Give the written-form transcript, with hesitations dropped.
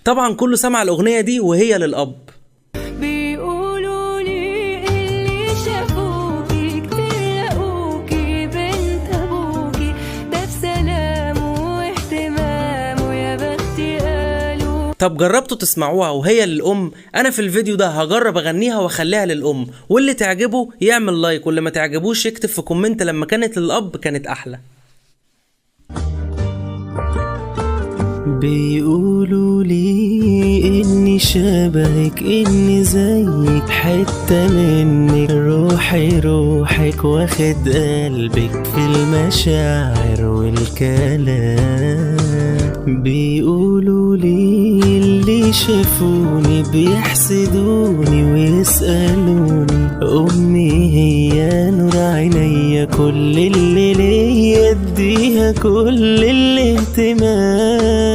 طبعا كله سمع الأغنية دي وهي للأب. بيقولوا لي اللي شافوكي كتير لقوكي بنت أبوكي ده بسلام واهتمام ويا بختي قالوا. طب جربتوا تسمعوها وهي للأم؟ أنا في الفيديو ده هجرب أغنيها وأخليها للأم، واللي تعجبه يعمل لايك، واللي ما تعجبوش يكتب في كومنت لما كانت للأب كانت أحلى. بيقولوا لي إني شبهك، إني زيك، حتة منك، روحي روحك، واخد قلبك في المشاعر والكلام. بيقولوا لي اللي شافوني بيحسدوني ويسألوني، أمي هي نور عينيا، كل اللي ليا اديها كل الاهتمام.